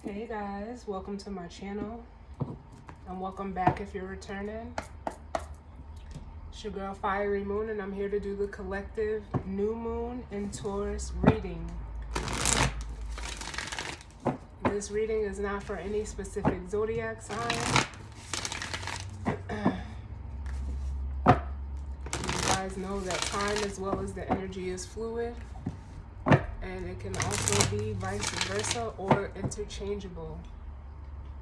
Hey guys, welcome to my channel and welcome back if you're returning. It's your girl Fiery Moon and I'm here to do the collective new moon in Taurus reading. This reading is not for any specific zodiac sign. You guys know that time as well as the energy is fluid, and it can also be vice versa or interchangeable.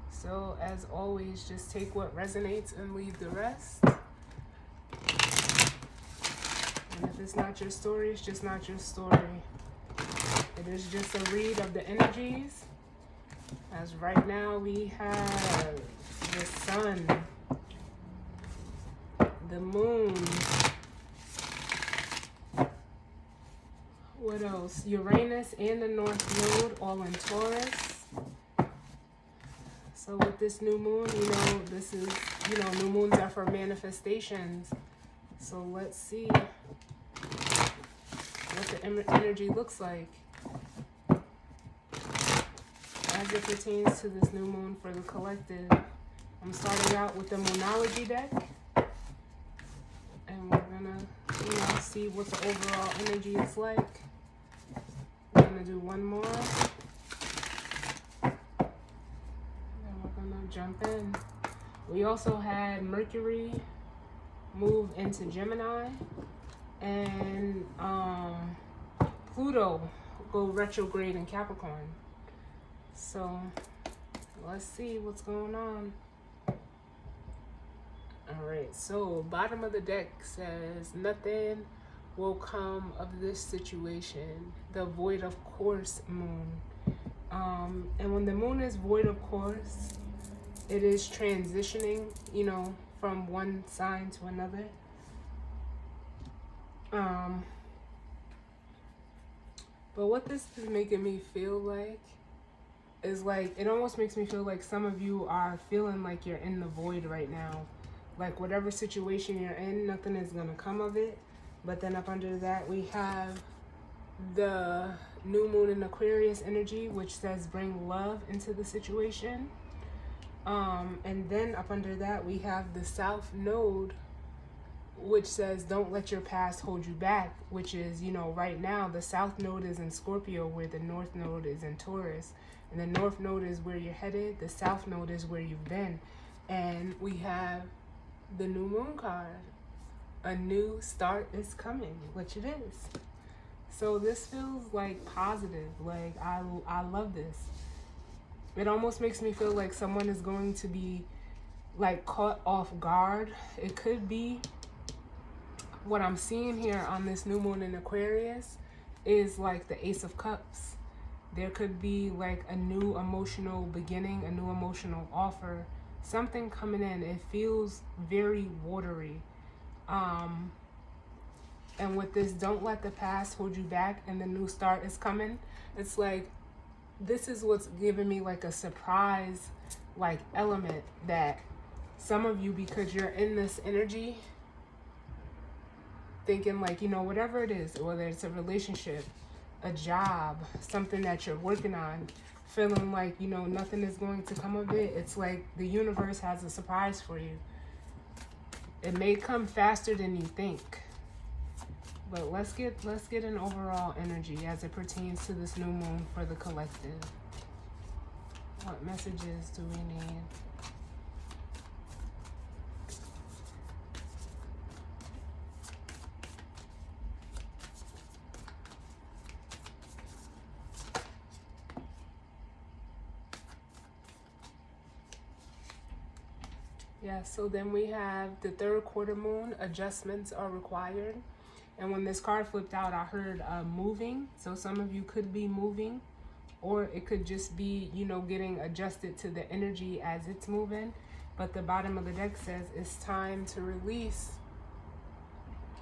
So as always, just take what resonates and leave the rest. And if it's not your story, it's just not your story. It is just a read of the energies. As right now we have the sun, the moon, what else? Uranus and the North Node all in Taurus. So with this new moon, this is, new moons are for manifestations. So let's see what the energy looks like as it pertains to this new moon for the collective. I'm starting out with the Moonology deck. And we're gonna, see what the overall energy is like. We're gonna do one more. Then we're gonna jump in. We also had Mercury move into Gemini and Pluto go retrograde in Capricorn. So let's see what's going on. All right, so bottom of the deck says nothing will come of this situation. The void of course moon. And when the moon is void of course, it is transitioning, from one sign to another. But what this is making me feel like is like, it almost makes me feel like some of you are feeling like you're in the void right now. Like whatever situation you're in, nothing is going to come of it. But then up under that, we have the new moon in Aquarius energy, which says bring love into the situation. And then up under that, we have the South Node, which says don't let your past hold you back, which is, right now the South Node is in Scorpio where the North Node is in Taurus. And the North Node is where you're headed. The South Node is where you've been. And we have the new moon card. A new start is coming, which it is. So this feels like positive. Like I love this. It almost makes me feel like someone is going to be like caught off guard. It could be what I'm seeing here on this new moon in Aquarius is like the Ace of Cups. There could be like a new emotional beginning, a new emotional offer, something coming in. It feels very watery. And with this, don't let the past hold you back and the new start is coming. It's like, this is what's giving me like a surprise, like element that some of you, because you're in this energy, thinking like, whatever it is, whether it's a relationship, a job, something that you're working on, feeling like, nothing is going to come of it. It's like the universe has a surprise for you. It may come faster than you think. But let's get an overall energy as it pertains to this new moon for the collective. What messages do we need? Yeah, so then we have the third quarter moon, adjustments are required. And when this card flipped out, I heard moving. So some of you could be moving, or it could just be, getting adjusted to the energy as it's moving. But the bottom of the deck says it's time to release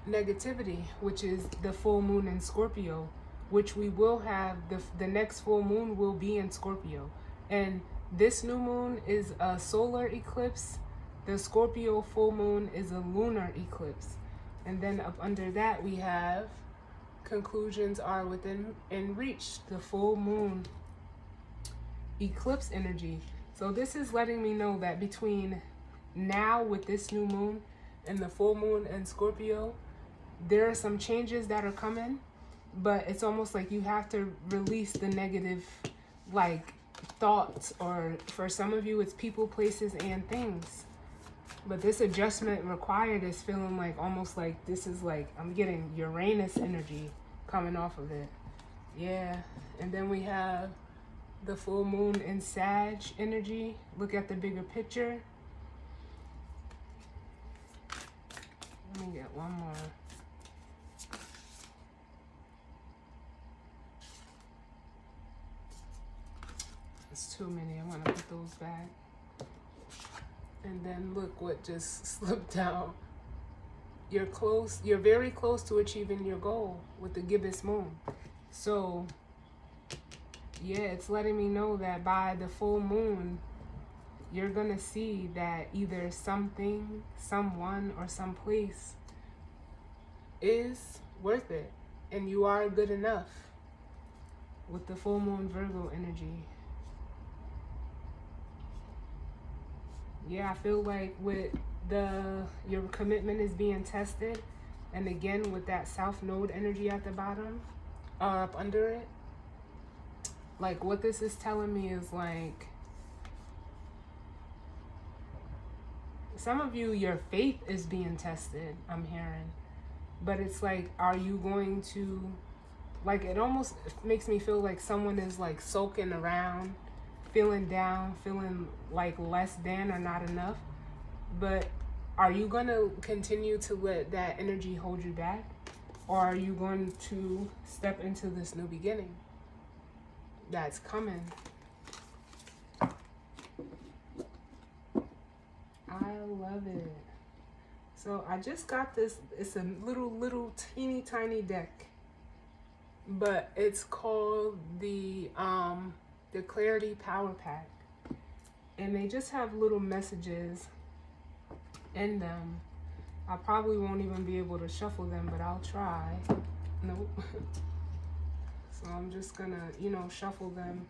negativity, which is the full moon in Scorpio, which we will have, the next full moon will be in Scorpio. And this new moon is a solar eclipse. The Scorpio full moon is a lunar eclipse. And then up under that, we have conclusions are within reach. The full moon eclipse energy. So this is letting me know that between now with this new moon and the full moon in Scorpio, there are some changes that are coming, but it's almost like you have to release the negative, like, thoughts, or for some of you, it's people, places, and things. But this adjustment required is feeling like almost like this is like, I'm getting Uranus energy coming off of it. Yeah. And then we have the full moon in Sag energy. Look at the bigger picture. Let me get one more. It's too many. I'm going to put those back. And then look what just slipped out. You're close. You're very close to achieving your goal with the gibbous moon. So, yeah, it's letting me know that by the full moon, you're going to see that either something, someone, or someplace is worth it. And you are good enough with the full moon Virgo energy. Yeah, I feel like with your commitment is being tested. And again, with that South Node energy at the bottom, or up under it, like what this is telling me is like, some of you, your faith is being tested, I'm hearing. But it's like, are you going to, like, it almost makes me feel like someone is like sulking around, feeling down, feeling like less than or not enough. But are you going to continue to let that energy hold you back? Or are you going to step into this new beginning that's coming? I love it. So I just got this. It's a little teeny tiny deck, but it's called the Clarity Power Pack, and they just have little messages in them. I probably won't even be able to shuffle them, but I'll try. Nope. So I'm just gonna, shuffle them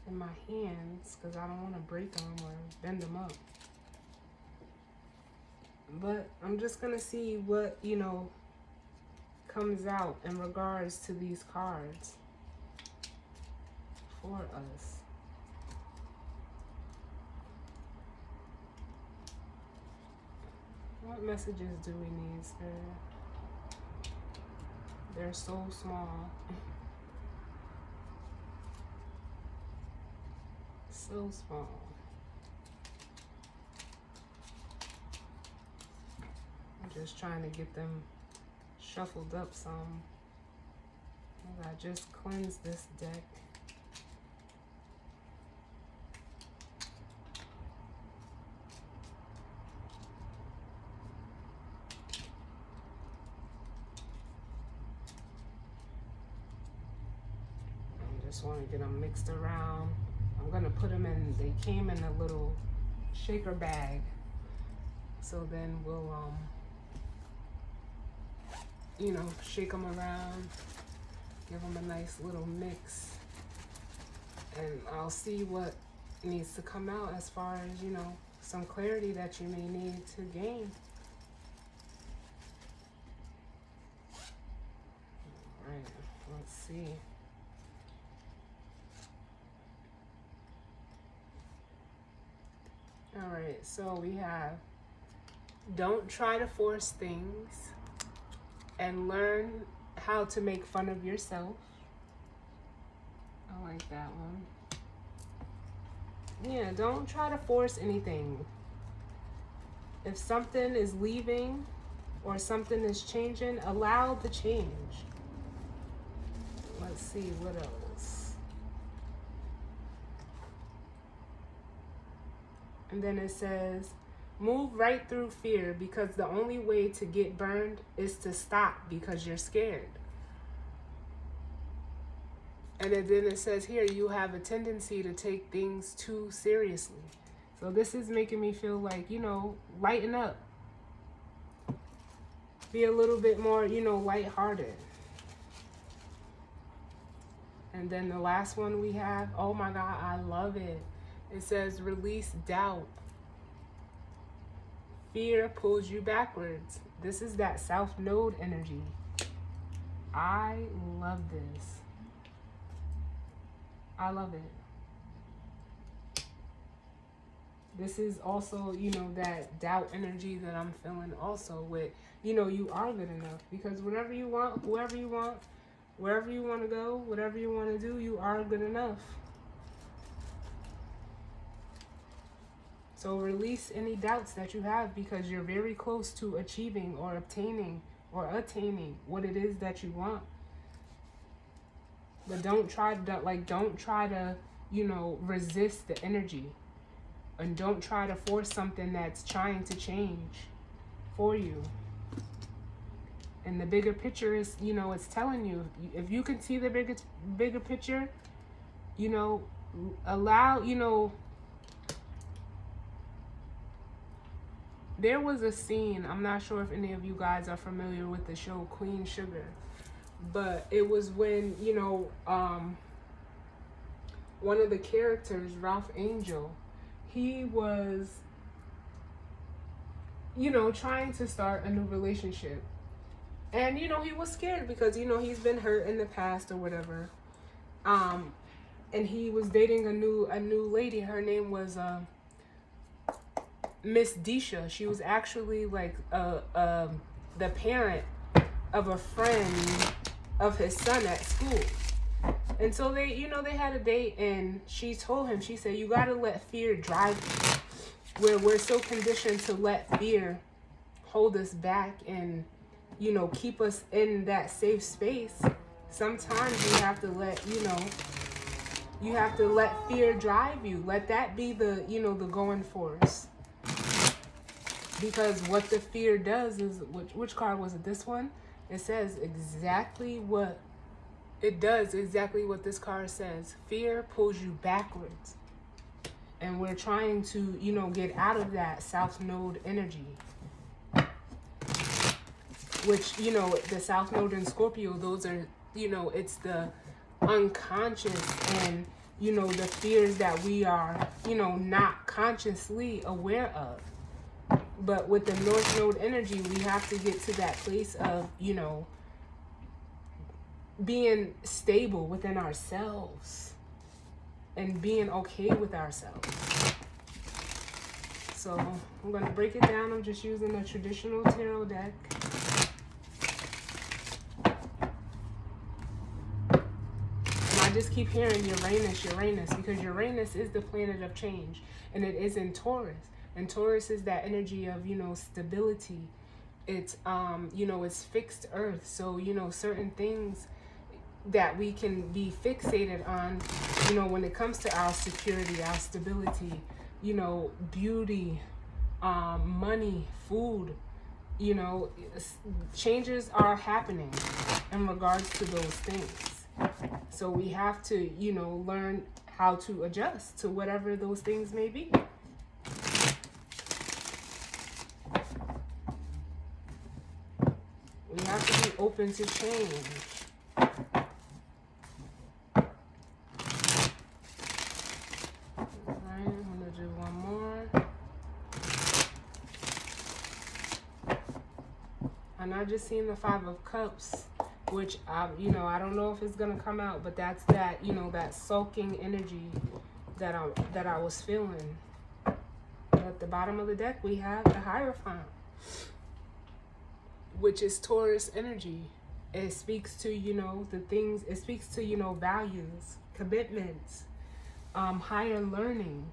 in my hands because I don't want to break them or bend them up. But I'm just gonna see what, comes out in regards to these cards for us. What messages do we need, sir? They're so small. So small. I'm just trying to get them shuffled up some. I just cleansed this deck. Just want to get them mixed around. I'm going to put them in, they came in a little shaker bag. So then we'll, shake them around, give them a nice little mix. And I'll see what needs to come out as far as, some clarity that you may need to gain. All right, let's see. All right, so we have, don't try to force things and learn how to make fun of yourself. I like that one. Yeah, don't try to force anything. If something is leaving or something is changing, allow the change. Let's see, what else? And then it says, move right through fear because the only way to get burned is to stop because you're scared. And then it says here, you have a tendency to take things too seriously. So this is making me feel like, lighten up. Be a little bit more, lighthearted. And then the last one we have, oh my God, I love it. It says release doubt. Fear pulls you backwards. This is that South Node energy. I love this. I love it. This is also, you know, that doubt energy that I'm feeling also with, you know, you are good enough. Because whatever you want, whoever you want, wherever you want to go, whatever you want to do, you are good enough. So release any doubts that you have, because you're very close to achieving or obtaining or attaining what it is that you want. But don't try to, you know, resist the energy. And don't try to force something that's trying to change for you. And the bigger picture is, you know, it's telling you, if you can see the bigger picture, you know, allow, you know, there was a scene, I'm not sure if any of you guys are familiar with the show Queen Sugar, but it was when, you know, one of the characters, Ralph Angel, he was, you know, trying to start a new relationship. And, you know, he was scared because, you know, he's been hurt in the past or whatever. And he was dating a new lady. Her name was Miss Disha. She was actually like the parent of a friend of his son at school. And so they, you know, they had a date, and she told him, she said, you got to let fear drive you. Where we're so conditioned to let fear hold us back and, you know, keep us in that safe space. Sometimes you have to let, you know, you have to let fear drive you. Let that be the, you know, the going force. Because what the fear does is, which card was it? This one? It says exactly what it does, exactly what this card says. Fear pulls you backwards. And we're trying to, you know, get out of that South Node energy. Which, you know, the South Node and Scorpio, those are, you know, it's the unconscious and, you know, the fears that we are, you know, not consciously aware of. But with the North Node energy, we have to get to that place of, you know, being stable within ourselves and being okay with ourselves. So I'm going to break it down. I'm just using a traditional tarot deck. And I just keep hearing Uranus, Uranus, because Uranus is the planet of change, and it is in Taurus. And Taurus is that energy of, you know, stability. It's, you know, it's fixed earth. So, you know, certain things that we can be fixated on, you know, when it comes to our security, our stability, you know, beauty, money, food, you know, changes are happening in regards to those things. So we have to, you know, learn how to adjust to whatever those things may be. We have to be open to change. Alright, I'm going to do one more. And I just seen the Five of Cups, which, you know, I don't know if it's going to come out, but that's that, you know, that sulking energy that I was feeling. At the bottom of the deck, we have the Hierophant, which is Taurus energy. It speaks to, you know, the things, it speaks to, you know, values, commitments, higher learning.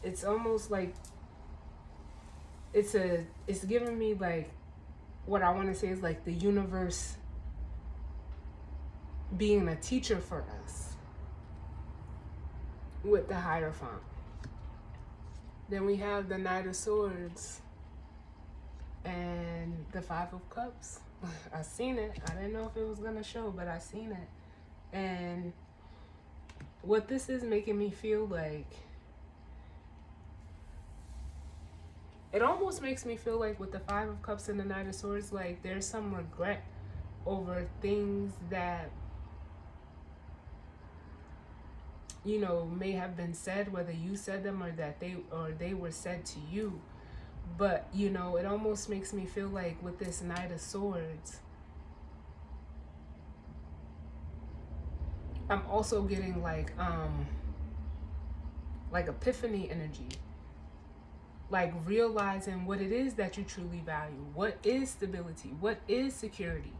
It's almost like it's giving me like, what I want to say is like the universe being a teacher for us with the Hierophant. Then we have the Knight of Swords and the Five of Cups. I seen it. I didn't know if it was gonna show, but I seen it. And what this is making me feel like, it almost makes me feel like with the Five of Cups and the Knight of Swords, like there's some regret over things that you know, may have been said, whether you said them or that they were said to you. But, you know, it almost makes me feel like with this Knight of Swords, I'm also getting like epiphany energy. Like realizing what it is that you truly value. What is stability? What is security?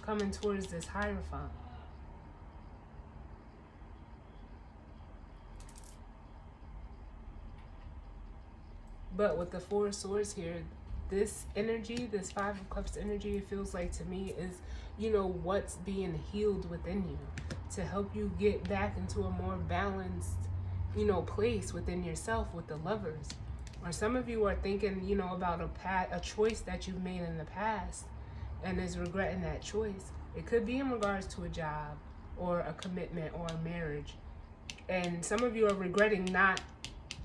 Coming towards this Hierophant. But with the Four of Swords here, this energy, this Five of Cups energy, it feels like to me is, you know, what's being healed within you to help you get back into a more balanced, you know, place within yourself with the Lovers. Or some of you are thinking, you know, about a choice that you've made in the past and is regretting that choice. It could be in regards to a job or a commitment or a marriage. And some of you are regretting not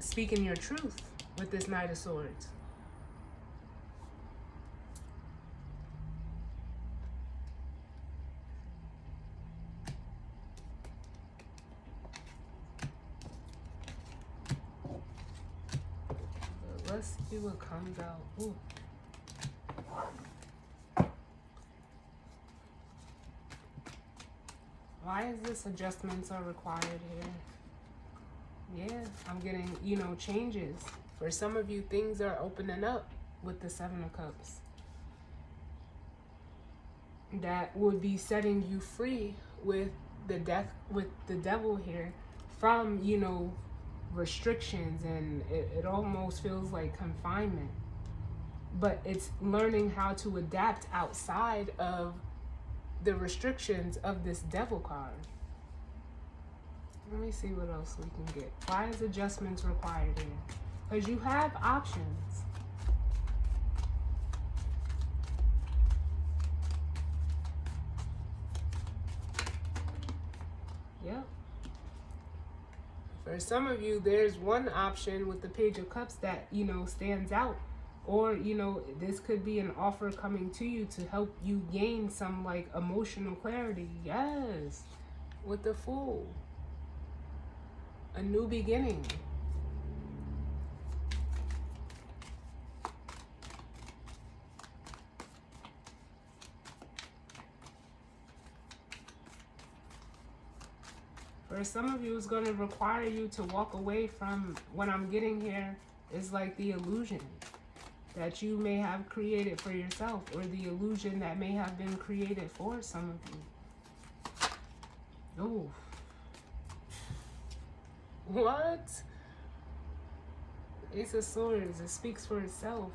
speaking your truth with this Knight of Swords. But let's see what comes out. Ooh. Why is this adjustments are required here? Yeah, I'm getting, you know, changes. For some of you, things are opening up with the Seven of Cups. That would be setting you free with the devil here from, you know, restrictions, and it almost feels like confinement. But it's learning how to adapt outside of the restrictions of this devil card. Let me see what else we can get. Why is adjustments required here? Because you have options. Yep. For some of you, there's one option with the Page of Cups that, you know, stands out. Or, you know, this could be an offer coming to you to help you gain some, like, emotional clarity. Yes. With the Fool. A new beginning. For some of you, it's going to require you to walk away from, what I'm getting here is like the illusion that you may have created for yourself, or the illusion that may have been created for some of you. Ooh. What? Ace of Swords, it speaks for itself.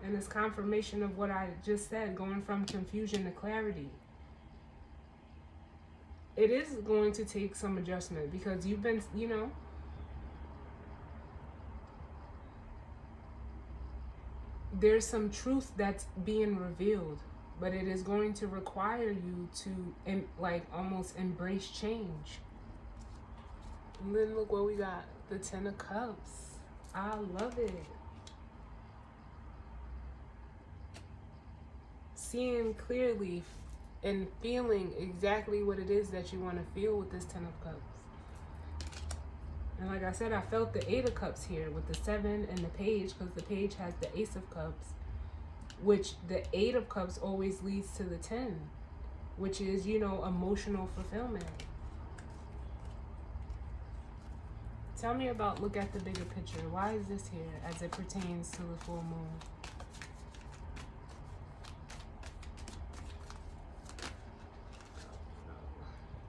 And it's confirmation of what I just said, going from confusion to clarity. It is going to take some adjustment because you've been, you know, there's some truth that's being revealed, but it is going to require you to, like, almost embrace change. And then look what we got, the Ten of Cups. I love it. Seeing clearly and feeling exactly what it is that you want to feel with this Ten of Cups. And like I said, I felt the Eight of Cups here with the Seven and the Page, because the Page has the Ace of Cups, which the Eight of Cups always leads to the 10, which is, you know, emotional fulfillment. Tell me about, look at the bigger picture. Why is this here as it pertains to the full moon?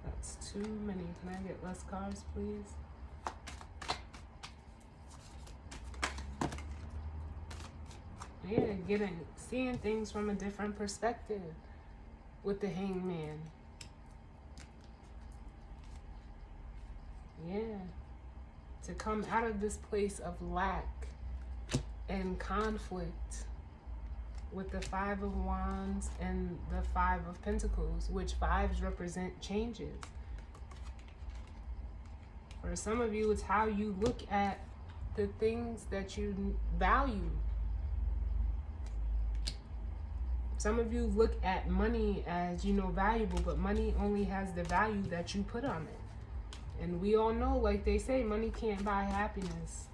That's too many. Can I get less cards, please? Yeah, seeing things from a different perspective with the Hangman. Yeah. To come out of this place of lack and conflict with the Five of Wands and the Five of Pentacles, which fives represent changes. For some of you, it's how you look at the things that you value. Some of you look at money as, you know, valuable, but money only has the value that you put on it. And we all know, like they say, money can't buy happiness.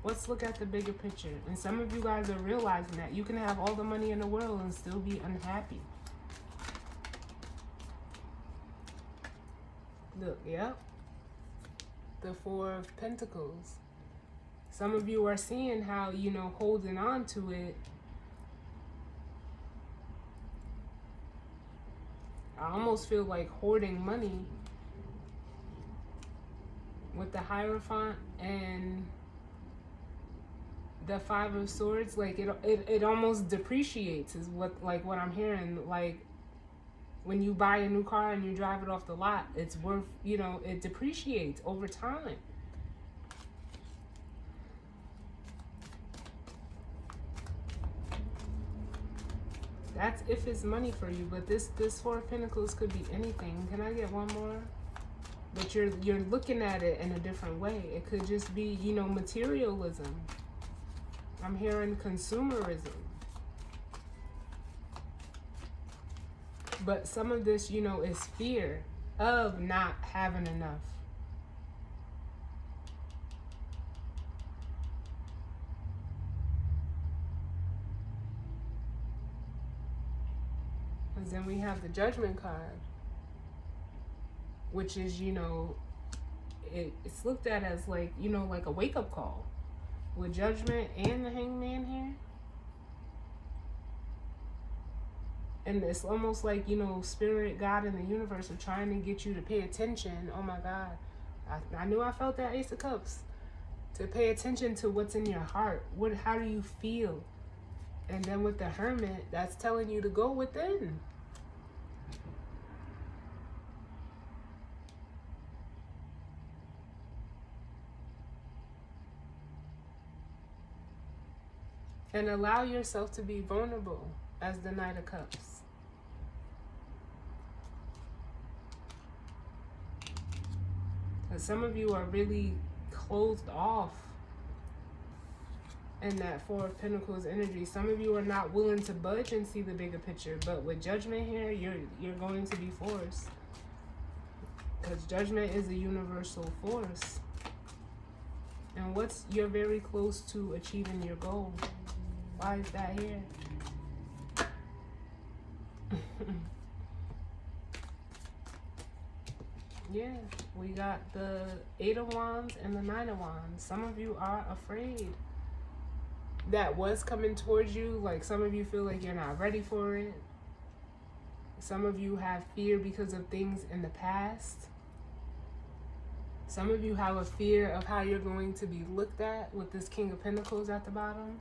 Let's look at the bigger picture. And some of you guys are realizing that you can have all the money in the world and still be unhappy. Look, yep. The Four of Pentacles. Some of you are seeing how, you know, holding on to it. I almost feel like hoarding money with the Hierophant and the Five of Swords. Like it almost depreciates is what I'm hearing. Like when you buy a new car and you drive it off the lot, it's worth, you know, it depreciates over time. That's if it's money for you, but this Four of Pentacles could be anything. Can I get one more? But you're looking at it in a different way. It could just be, you know, materialism. I'm hearing consumerism. But some of this, you know, is fear of not having enough. And then we have the Judgment card, which is, you know, it's looked at as like, you know, like a wake-up call. With Judgment and the Hangman here. And it's almost like, you know, Spirit, God, and the universe are trying to get you to pay attention. Oh my God. I knew I felt that Ace of Cups. To pay attention to what's in your heart. How do you feel? And then with the Hermit, that's telling you to go within. And allow yourself to be vulnerable as the Knight of Cups. Because some of you are really closed off in that Four of Pentacles energy. Some of you are not willing to budge and see the bigger picture. But with Judgment here, you're going to be forced. Because Judgment is a universal force. And you're very close to achieving your goal. Why is that here? Yeah, we got the Eight of Wands and the Nine of Wands. Some of you are afraid that what's coming towards you, like some of you feel like you're not ready for it. Some of you have fear because of things in the past. Some of you have a fear of how you're going to be looked at with this King of Pentacles at the bottom.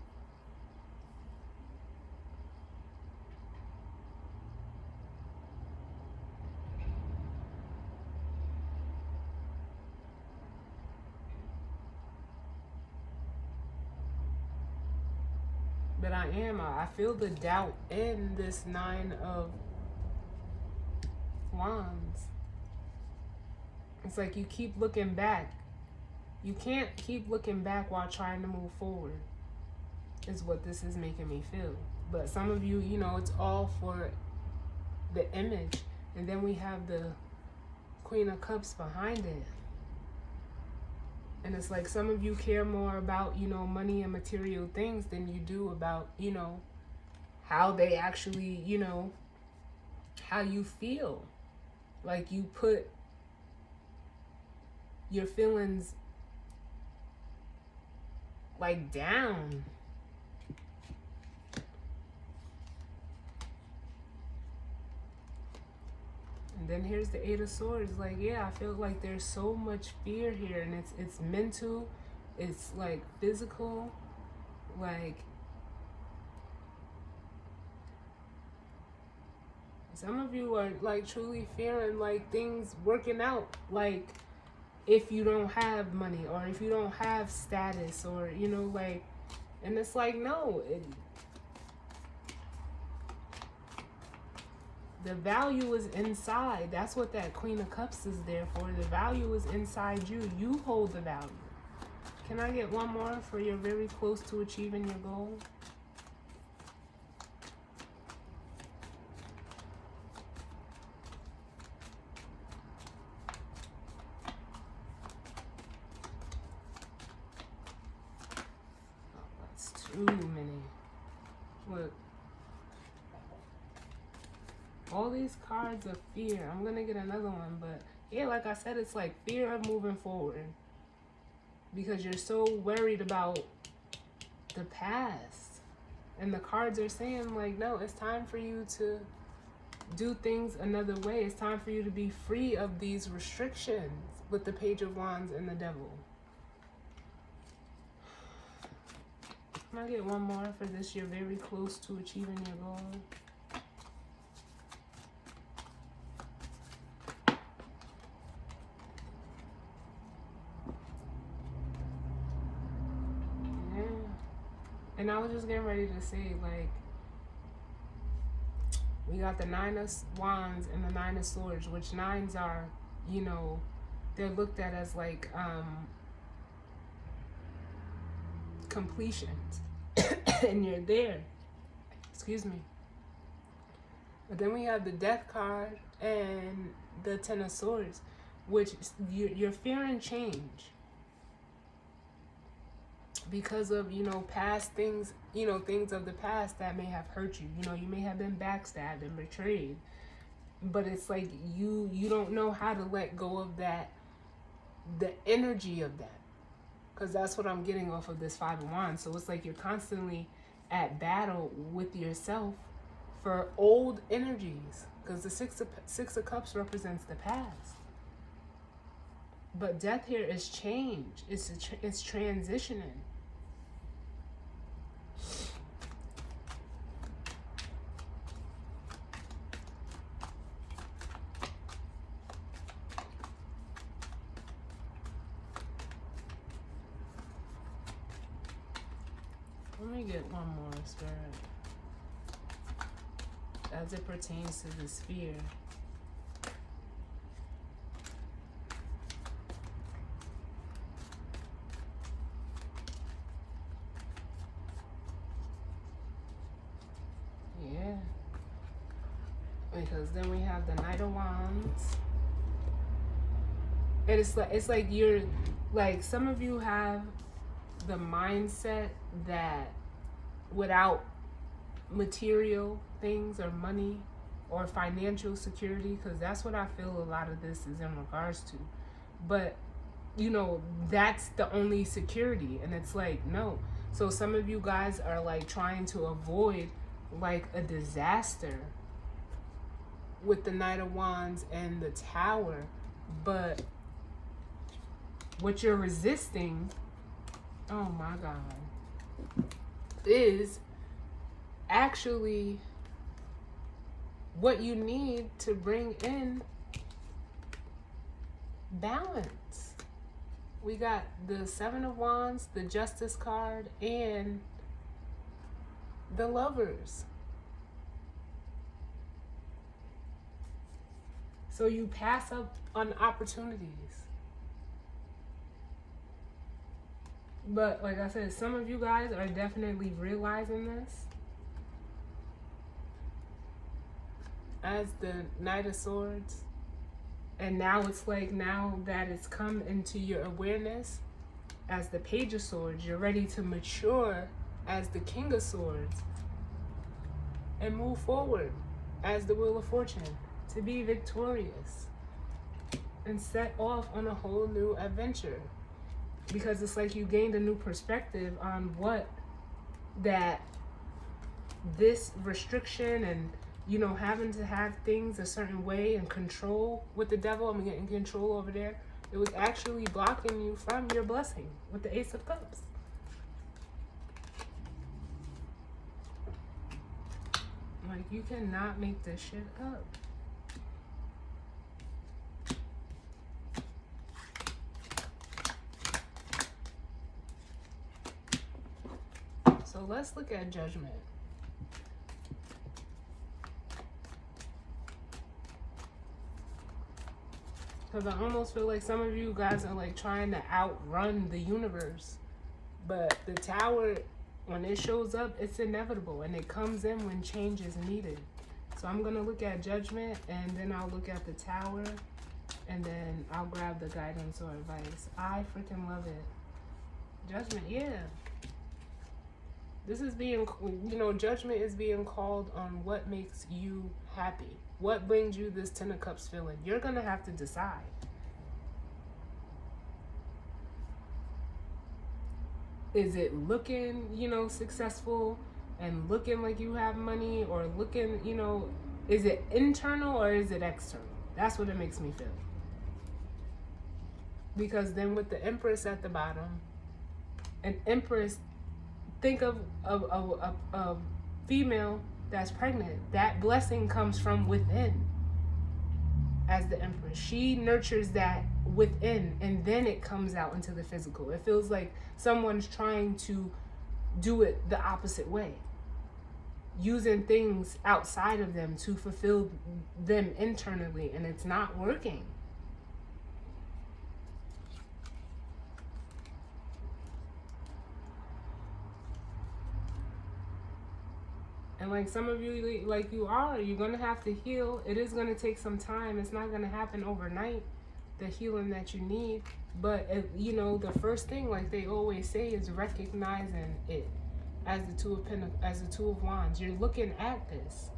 But I feel the doubt in this Nine of Wands. It's like you keep looking back. You can't keep looking back while trying to move forward, is what this is making me feel. But some of you, you know, it's all for the image. And then we have the Queen of Cups behind it. And it's like some of you care more about, you know, money and material things than you do about, you know, how they actually, you know, how you feel. Like you put your feelings like down. And then here's the Eight of Swords. Like, yeah, I feel like there's so much fear here, and it's mental, it's like physical, like some of you are like truly fearing like things working out, like if you don't have money or if you don't have status or, you know, like, and it's like, no, the value is inside. That's what that Queen of Cups is there for. The value is inside you. You hold the value. Can I get one more for you're very close to achieving your goal? Ooh, many. Look. All these cards of fear. I'm going to get another one, but yeah, like I said, it's like fear of moving forward. Because you're so worried about the past. And the cards are saying, like, no, it's time for you to do things another way. It's time for you to be free of these restrictions with the Page of Wands and the Devil. Can I get one more for this? You're very close to achieving your goal. Yeah. And I was just getting ready to say, like, we got the Nine of Wands and the Nine of Swords, which nines are, you know, they're looked at as like completions. And you're there. Excuse me. But then we have the Death card and the Ten of Swords, which you're fearing change. Because of, you know, past things, you know, things of the past that may have hurt you. You know, you may have been backstabbed and betrayed. But it's like you don't know how to let go of that, the energy of that. Because that's what I'm getting off of this Five of Wands. So it's like you're constantly at battle with yourself for old energies. Because the Six of Cups represents the past. But death here is change. It's transitioning. Let me get one more, Spirit. As it pertains to this fear. Yeah. Because then we have the Knight of Wands. And it's like you're, like, some of you have the mindset that without material things or money or financial security, because that's what I feel a lot of this is in regards to. But, you know, that's the only security. And it's like, no. So some of you guys are like trying to avoid like a disaster with the Knight of Wands and the Tower. But what you're resisting, oh my God, is actually what you need to bring in balance. We got the Seven of Wands, the Justice card, and the Lovers. So you pass up on opportunities. But like I said, some of you guys are definitely realizing this. As the Knight of Swords. And now it's like, now that it's come into your awareness as the Page of Swords, you're ready to mature as the King of Swords and move forward as the Wheel of Fortune to be victorious and set off on a whole new adventure. Because it's like you gained a new perspective on what that this restriction and, you know, having to have things a certain way and control with the Devil, I'm getting control over there. It was actually blocking you from your blessing with the Ace of Cups. Like, you cannot make this shit up. So let's look at Judgment. Because I almost feel like some of you guys are like trying to outrun the universe. But the Tower, when it shows up, it's inevitable. And it comes in when change is needed. So I'm going to look at Judgment. And then I'll look at the Tower. And then I'll grab the guidance or advice. I freaking love it. Judgment, yeah. This is being, judgment is being called on what makes you happy. What brings you this Ten of Cups feeling? You're going to have to decide. Is it looking, successful and looking like you have money, or looking, is it internal or is it external? That's what it makes me feel. Because then with the Empress at the bottom, an Empress, think of a female that's pregnant. That blessing comes from within. As the Empress, she nurtures that within, and then it comes out into the physical. It feels like someone's trying to do it the opposite way, using things outside of them to fulfill them internally, and it's not working. And like some of you, like you're going to have to heal. It is going to take some time. It's not going to happen overnight, the healing that you need. But, the first thing, like they always say, is recognizing it as the Two of Wands. You're looking at this.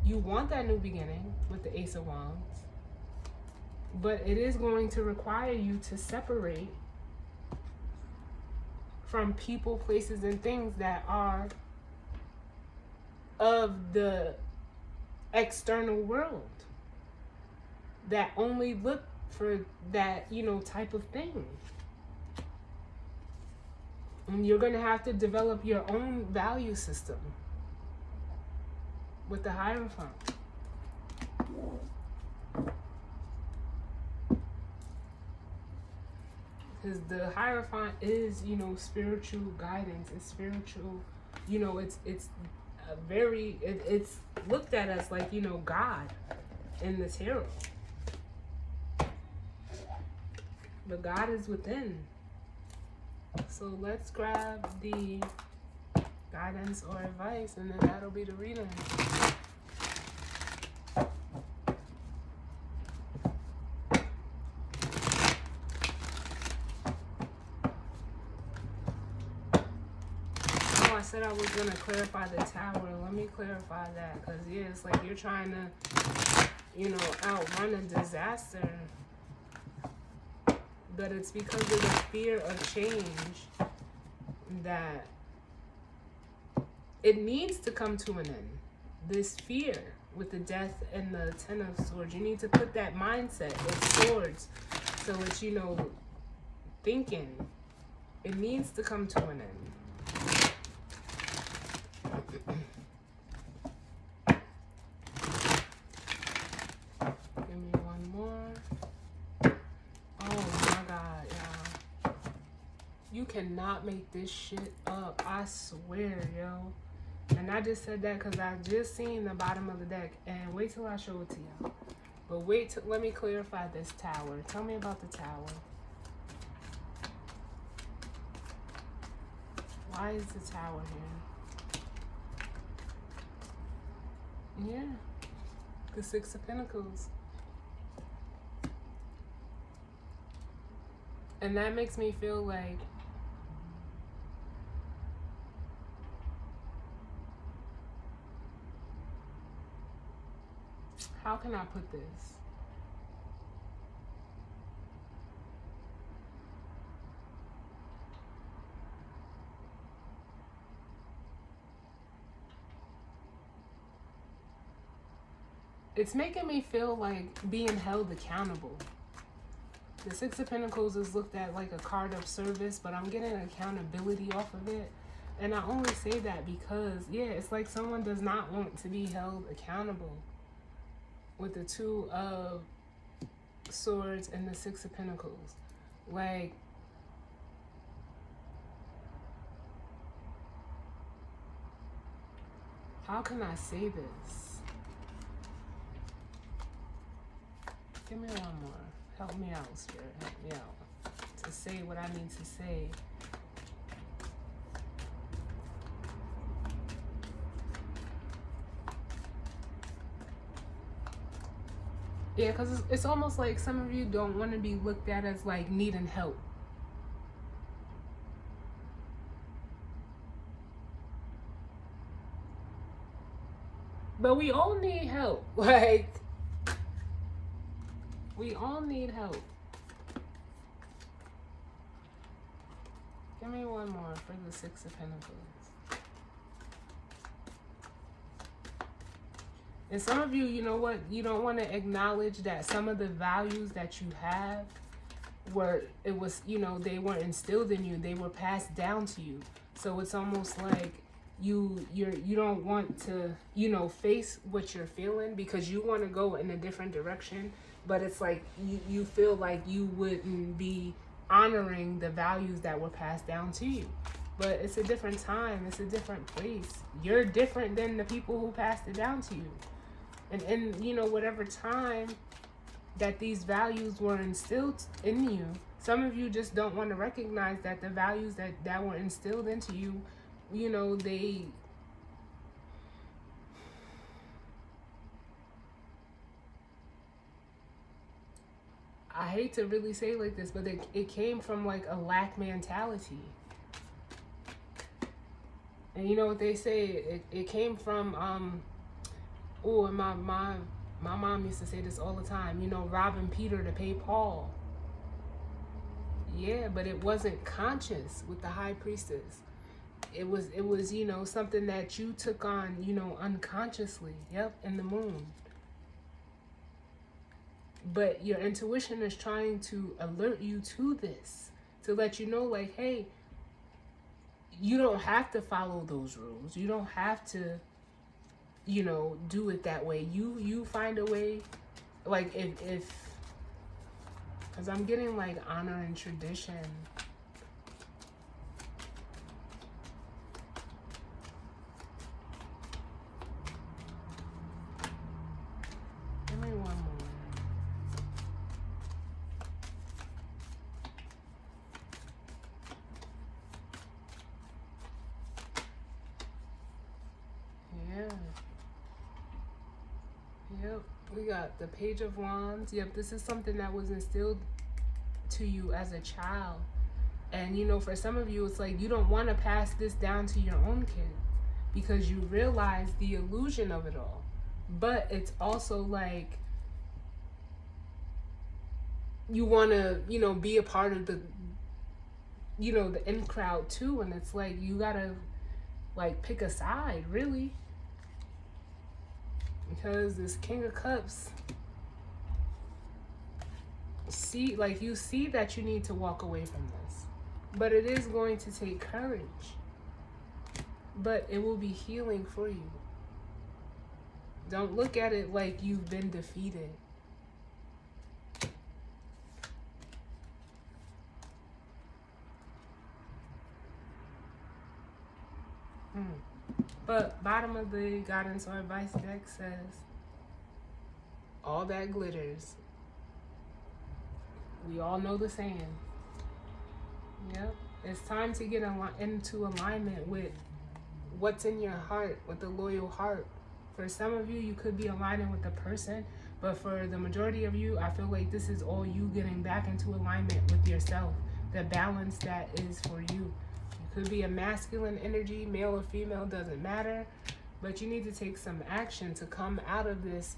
You want that new beginning with the Ace of Wands. But it is going to require you to separate from people, places, and things that are of the external world, that only look for that, type of thing. And you're going to have to develop your own value system with the Hierophant. Because the Hierophant is, spiritual guidance. It's spiritual, it's it's looked at as like, God in the tarot. But God is within. So let's grab the guidance or advice, and then that'll be the reading. I said I was going to clarify the Tower. Let me clarify that, because it's like you're trying to, outrun a disaster. But it's because of the fear of change that it needs to come to an end. This fear with the Death and the Ten of Swords. You need to put that mindset of swords. So it's, thinking. It needs to come to an end. Give me one more. Oh my God, y'all. You cannot make this shit up. I swear, yo. And I just said that because I just seen the bottom of the deck. And wait till I show it to y'all. But let me clarify this Tower. Tell me about the Tower. Why is the Tower here? Yeah. The Six of Pentacles. And that makes me feel like how can I put this? It's making me feel like being held accountable. The Six of Pentacles is looked at like a card of service, but I'm getting accountability off of it. And I only say that because, yeah, it's like someone does not want to be held accountable with the Two of Swords and the Six of Pentacles. Like, how can I say this? Give me one more. Help me out, Spirit. Help me out to say what I need to say. Yeah, because it's almost like some of you don't want to be looked at as like needing help. But we all need help. Like, we all need help. Give me one more for the Six of Pentacles. And some of you, you know what? You don't want to acknowledge that some of the values that you have they weren't instilled in you. They were passed down to you. So it's almost like you don't want to, face what you're feeling because you want to go in a different direction. But it's like you feel like you wouldn't be honoring the values that were passed down to you. But it's a different time. It's a different place. You're different than the people who passed it down to you. And in, whatever time that these values were instilled in you, some of you just don't want to recognize that the values that were instilled into you, they... I hate to really say it like this, but it came from like a lack mentality. And you know what they say? It came from... and my mom used to say this all the time, robbing Peter to pay Paul. Yeah, but it wasn't conscious with the high priestess. It was something that you took on, unconsciously. Yep, in the moon. But your intuition is trying to alert you to this, to let you know, like, hey, you don't have to follow those rules. You don't have to do it that way. You find a way, like if because I'm getting like honor and tradition. Give me one more. Yeah. Yep, we got the Page of Wands. Yep, this is something that was instilled to you as a child. And for some of you, it's like you don't want to pass this down to your own kids because you realize the illusion of it all. But it's also like you want to, be a part of the, the in crowd too. And it's like you gotta like pick a side, really. Because this King of Cups, you see that you need to walk away from this. But it is going to take courage. But it will be healing for you. Don't look at it like you've been defeated. But bottom of the guidance or advice deck says, all that glitters. We all know the saying. Yep. It's time to get into alignment with what's in your heart, with the loyal heart. For some of you, you could be aligning with the person, but for the majority of you, I feel like this is all you getting back into alignment with yourself. The balance that is for you. Could be a masculine energy, male or female, doesn't matter. But you need to take some action to come out of this,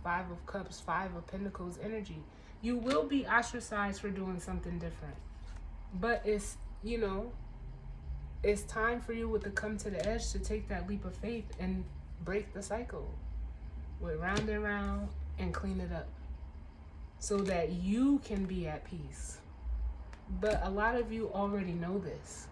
Five of Cups, Five of Pentacles energy. You will be ostracized for doing something different. But it's, it's time for you to come to the edge to take that leap of faith and break the cycle. With round and round and clean it up. So that you can be at peace. But a lot of you already know this.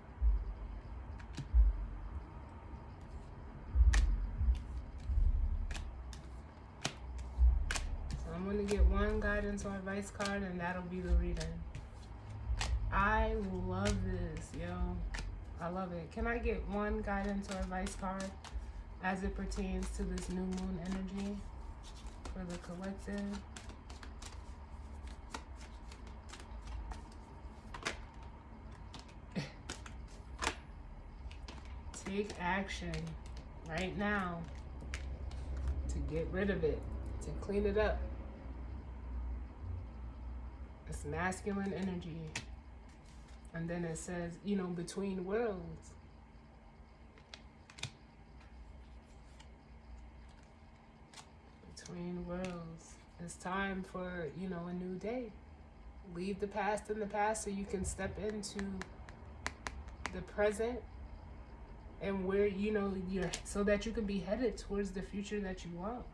I'm going to get one guidance or advice card and that'll be the reading. I love this, yo. I love it. Can I get one guidance or advice card as it pertains to this new moon energy for the collective? Take action right now to get rid of it, to clean it up. It's masculine energy. And then it says, between worlds. Queen Worlds. It's time for, a new day. Leave the past in the past so you can step into the present and where, you're so that you can be headed towards the future that you want.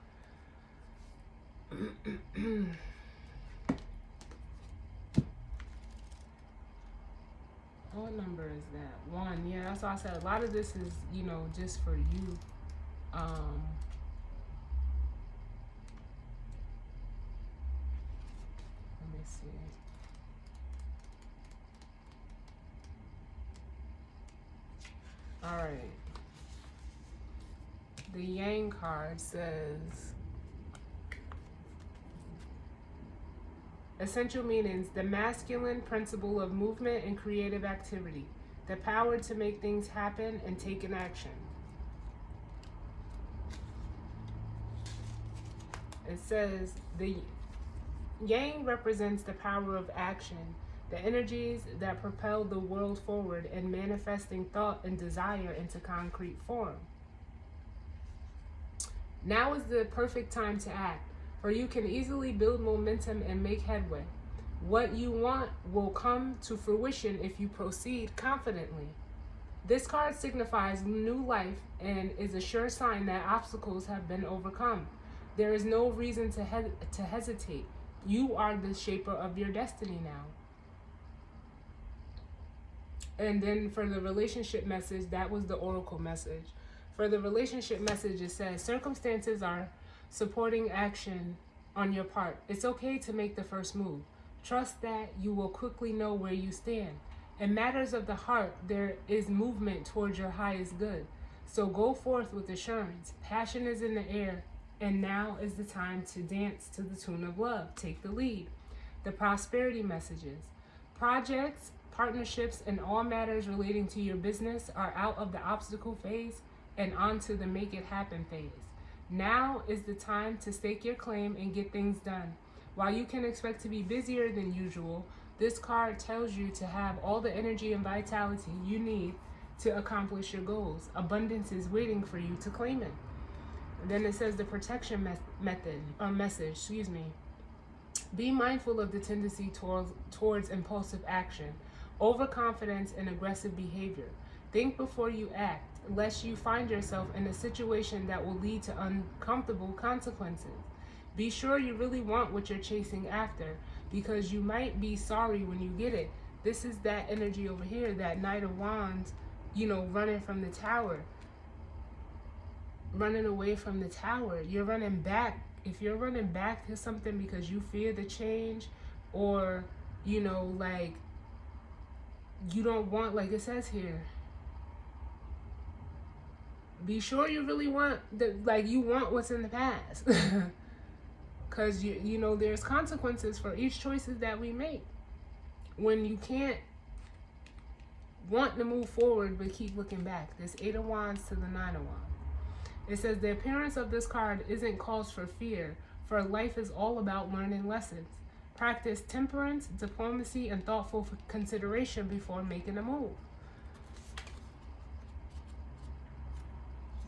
What number is that? 1. Yeah, that's why I said a lot of this is, just for you. Let me see. All right. The Yang card says, essential meanings: the masculine principle of movement and creative activity, the power to make things happen and take an action. It says the Yang represents the power of action, the energies that propel the world forward and manifesting thought and desire into concrete form. Now is the perfect time to act, for you can easily build momentum and make headway. What you want will come to fruition if you proceed confidently. This card signifies new life and is a sure sign that obstacles have been overcome. There is no reason to hesitate. You are the shaper of your destiny now. And then for the relationship message, that was the oracle message. For the relationship message, it says, circumstances are supporting action on your part. It's okay to make the first move. Trust that you will quickly know where you stand. In matters of the heart, there is movement towards your highest good. So go forth with assurance. Passion is in the air, and now is the time to dance to the tune of love. Take the lead. The prosperity messages. Projects, partnerships, and all matters relating to your business are out of the obstacle phase and onto the make it happen phase. Now is the time to stake your claim and get things done. While you can expect to be busier than usual, this card tells you to have all the energy and vitality you need to accomplish your goals. Abundance is waiting for you to claim it. And then it says the protection message. Be mindful of the tendency towards impulsive action, overconfidence, and aggressive behavior. Think before you act, lest you find yourself in a situation that will lead to uncomfortable consequences. Be sure you really want what you're chasing after, because you might be sorry when you get it. This is that energy over here, that Knight of Wands, running from the tower. Running away from the tower. You're running back. If you're running back to something because you fear the change, or, you don't want, like it says here, be sure you really want, you want what's in the past. Because, there's consequences for each choices that we make. When you can't want to move forward but keep looking back. This 8 of Wands to the 9 of Wands. It says the appearance of this card isn't cause for fear, for life is all about learning lessons. Practice temperance, diplomacy, and thoughtful consideration before making a move.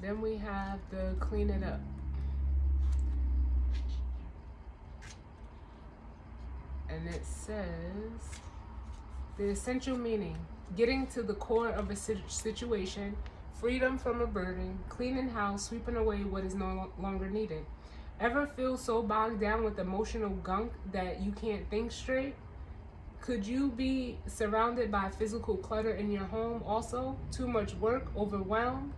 Then we have the clean it up. And it says the essential meaning: getting to the core of a situation, freedom from a burden, cleaning house, sweeping away what is no longer needed. Ever feel so bogged down with emotional gunk that you can't think straight? Could you be surrounded by physical clutter in your home also? Too much work, overwhelmed?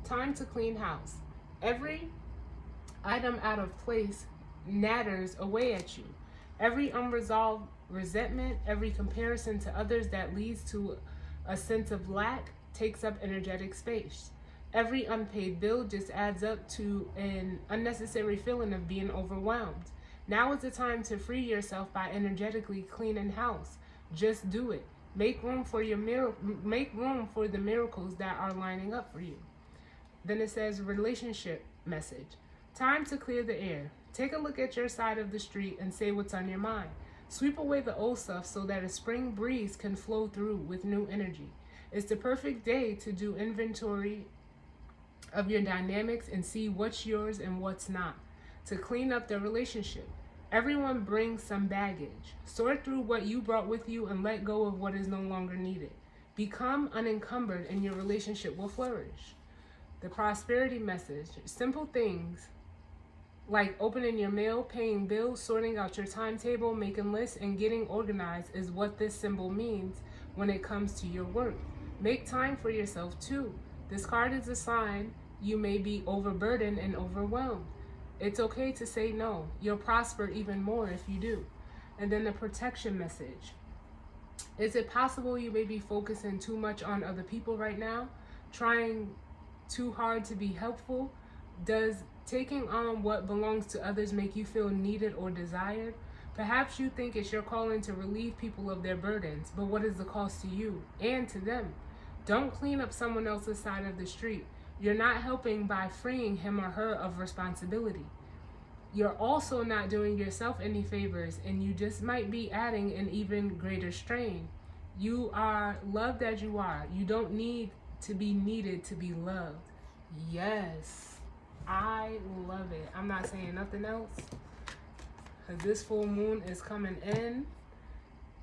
Time to clean house. Every item out of place natters away at you. Every unresolved resentment, every comparison to others that leads to a sense of lack takes up energetic space. Every unpaid bill just adds up to an unnecessary feeling of being overwhelmed. Now is the time to free yourself by energetically cleaning house. Just do it. Make room for the miracles that are lining up for you. Then it says relationship message. Time to clear the air. Take a look at your side of the street and say what's on your mind. Sweep away the old stuff so that a spring breeze can flow through with new energy. It's the perfect day to do inventory of your dynamics and see what's yours and what's not. to clean up their relationship. Everyone brings some baggage. Sort through what you brought with you and let go of what is no longer needed. Become unencumbered and your relationship will flourish. The prosperity message. Simple things like opening your mail, paying bills, sorting out your timetable, making lists, and getting organized is what this symbol means when it comes to your work. Make time for yourself too. This card is a sign you may be overburdened and overwhelmed. It's okay to say no. You'll prosper even more if you do. And then the protection message. Is it possible you may be focusing too much on other people right now? Trying too hard to be helpful? Does taking on what belongs to others make you feel needed or desired? Perhaps you think it's your calling to relieve people of their burdens, but what is the cost to you and to them? Don't clean up someone else's side of the street. You're not helping by freeing him or her of responsibility. You're also not doing yourself any favors, and you just might be adding an even greater strain. You are loved as you are. You don't need to be needed to be loved. Yes, I love it. I'm not saying nothing else, because this full moon is coming in,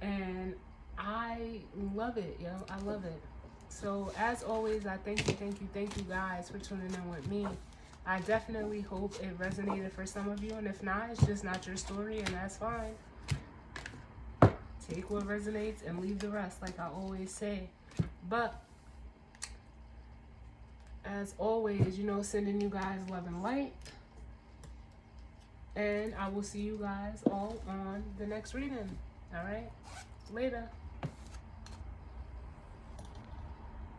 and I love it, yo. I love it. So as always, I thank you guys for tuning in with me. I definitely hope it resonated for some of you, and if not, it's just not your story, and that's fine. Take what resonates and leave the rest, like I always say. But as always, sending you guys love and light, and I will see you guys all on the next reading. All right, later.